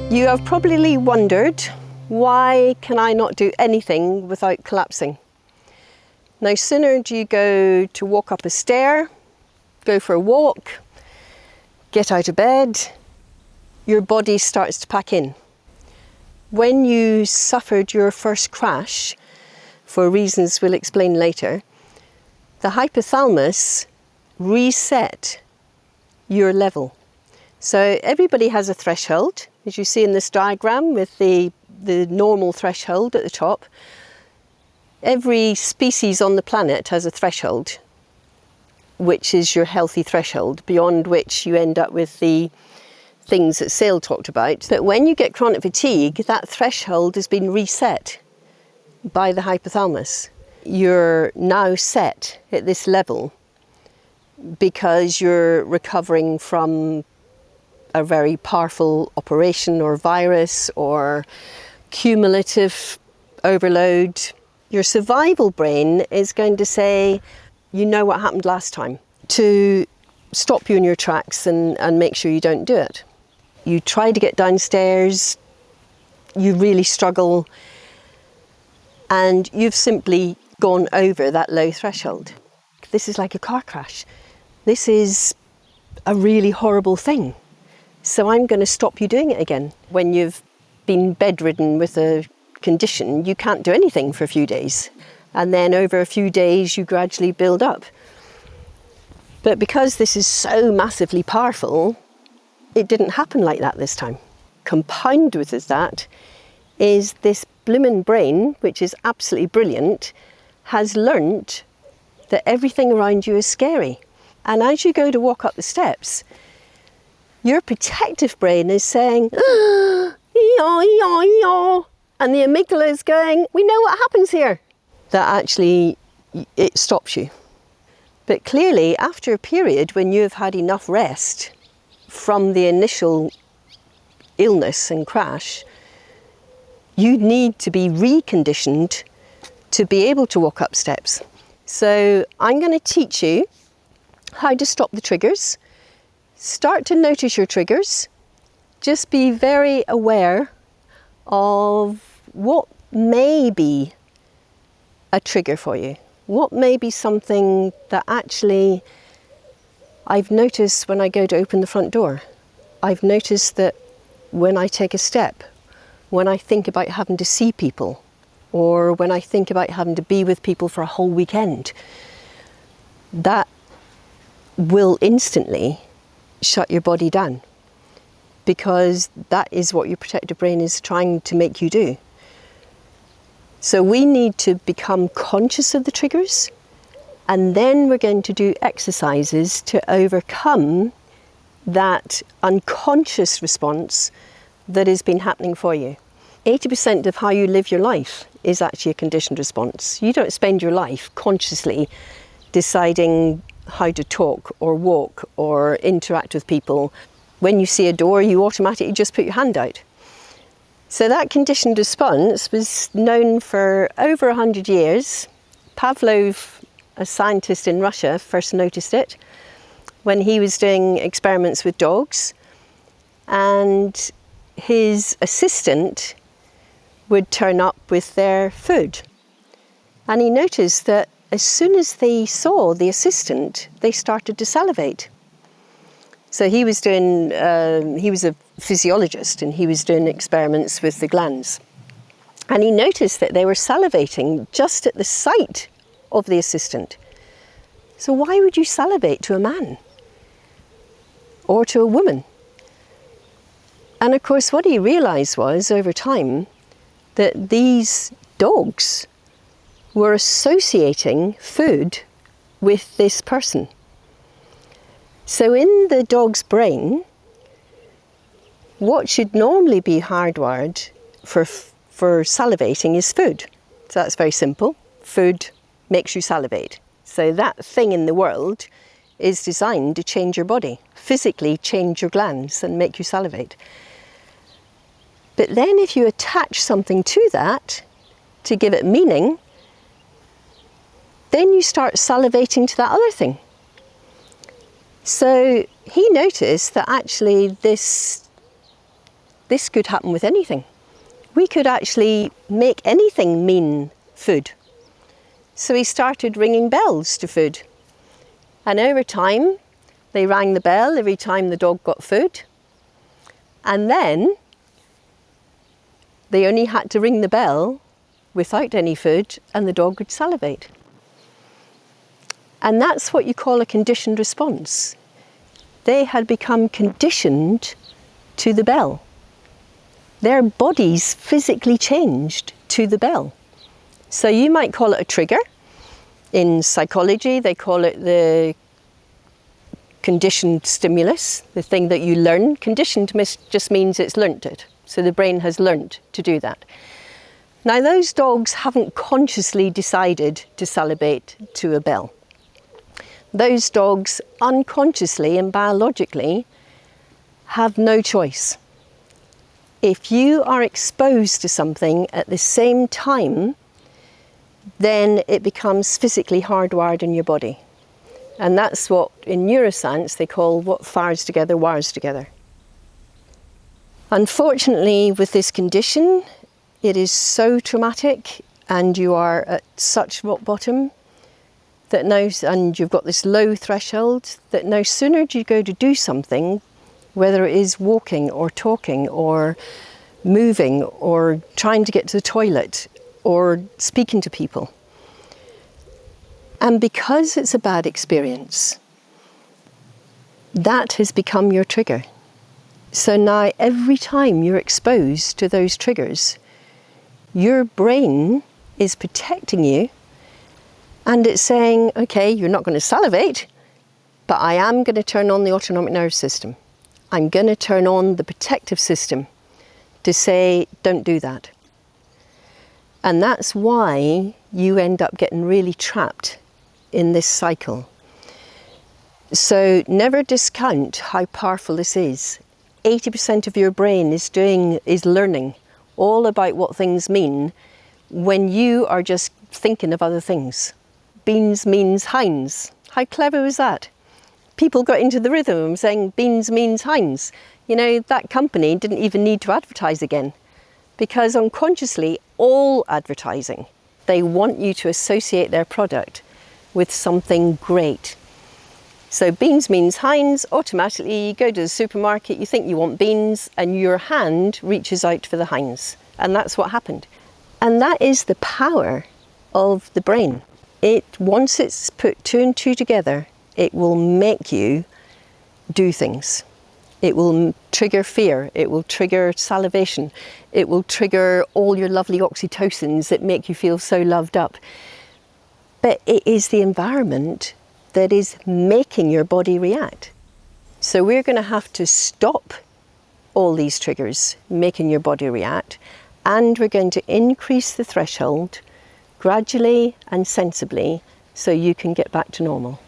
You have probably wondered, why can I not do anything without collapsing? No sooner do you go to walk up a stair, go for a walk, get out of bed, your body starts to pack in. When you suffered your first crash, for reasons we'll explain later, the hypothalamus reset your level. So everybody has a threshold, as you see in this diagram with the normal threshold at the top. Every species on the planet has a threshold, which is your healthy threshold, beyond which you end up with the things that Sale talked about. But when you get chronic fatigue, that threshold has been reset by the hypothalamus. You're now set at this level because you're recovering from a very powerful operation or virus or cumulative overload. Your survival brain is going to say, you know what happened last time, to stop you in your tracks and make sure you don't do it. You try to get downstairs, you really struggle, and you've simply gone over that low threshold. This is like a car crash. This is a really horrible thing. So I'm going to stop you doing it again. When you've been bedridden with a condition, you can't do anything for a few days. And then over a few days, you gradually build up. But because this is so massively powerful, it didn't happen like that this time. Compound with that is this bloomin' brain, which is absolutely brilliant, has learnt that everything around you is scary. And as you go to walk up the steps, your protective brain is saying, yaw, yaw, yaw. And the amygdala is going, we know what happens here. That actually, it stops you. But clearly, after a period when you have had enough rest from the initial illness and crash, you need to be reconditioned to be able to walk up steps. So I'm going to teach you how to stop the triggers. Start to notice your triggers. Just be very aware of what may be a trigger for you. What may be something that actually I've noticed when I go to open the front door. I've noticed that when I take a step, when I think about having to see people, or when I think about having to be with people for a whole weekend, that will instantly shut your body down, because that is what your protective brain is trying to make you do. So we need to become conscious of the triggers, and then we're going to do exercises to overcome that unconscious response that has been happening for you. 80% of how you live your life is actually a conditioned response. You don't spend your life consciously deciding how to talk or walk or interact with people. When you see a door, you automatically just put your hand out. So that conditioned response was known for over 100 years. Pavlov, a scientist in Russia, first noticed it when he was doing experiments with dogs, and his assistant would turn up with their food. And he noticed that as soon as they saw the assistant, they started to salivate. So he was a physiologist, and he was doing experiments with the glands. And he noticed that they were salivating just at the sight of the assistant. So why would you salivate to a man or to a woman? And of course, what he realized was, over time, that these dogs were associating food with this person. So in the dog's brain, what should normally be hardwired for salivating is food. So that's very simple. Food makes you salivate. So that thing in the world is designed to change your body, physically change your glands and make you salivate. But then if you attach something to that to give it meaning, then you start salivating to that other thing. So he noticed that actually this this could happen with anything. We could actually make anything mean food. So he started ringing bells to food. And over time, they rang the bell every time the dog got food. And then they only had to ring the bell without any food and the dog would salivate. And that's what you call a conditioned response. They had become conditioned to the bell. Their bodies physically changed to the bell. So you might call it a trigger. In psychology, they call it the conditioned stimulus, the thing that you learn. Conditioned just means it's learnt it. So the brain has learnt to do that. Now those dogs haven't consciously decided to salivate to a bell. Those dogs unconsciously and biologically have no choice. If you are exposed to something at the same time, then it becomes physically hardwired in your body. And that's what in neuroscience they call what fires together wires together. Unfortunately, with this condition, it is so traumatic and you are at such rock bottom that now, and you've got this low threshold, that no sooner do you go to do something, whether it is walking or talking or moving or trying to get to the toilet or speaking to people. And because it's a bad experience, that has become your trigger. So now every time you're exposed to those triggers, your brain is protecting you and it's saying, okay, you're not going to salivate, but I am going to turn on the autonomic nervous system. I'm going to turn on the protective system to say, don't do that. And that's why you end up getting really trapped in this cycle. So never discount how powerful this is. 80% of your brain is learning all about what things mean when you are just thinking of other things. Beans means Heinz. How clever was that? People got into the rhythm of saying beans means Heinz. You know, that company didn't even need to advertise again because unconsciously all advertising, they want you to associate their product with something great. So beans means Heinz, automatically you go to the supermarket, you think you want beans and your hand reaches out for the Heinz. And that's what happened. And that is the power of the brain. Once it's put 2 and 2 together, it will make you do things. It will trigger fear, it will trigger salivation, it will trigger all your lovely oxytocins that make you feel so loved up. But it is the environment that is making your body react. So we're going to have to stop all these triggers making your body react, and we're going to increase the threshold gradually and sensibly so you can get back to normal.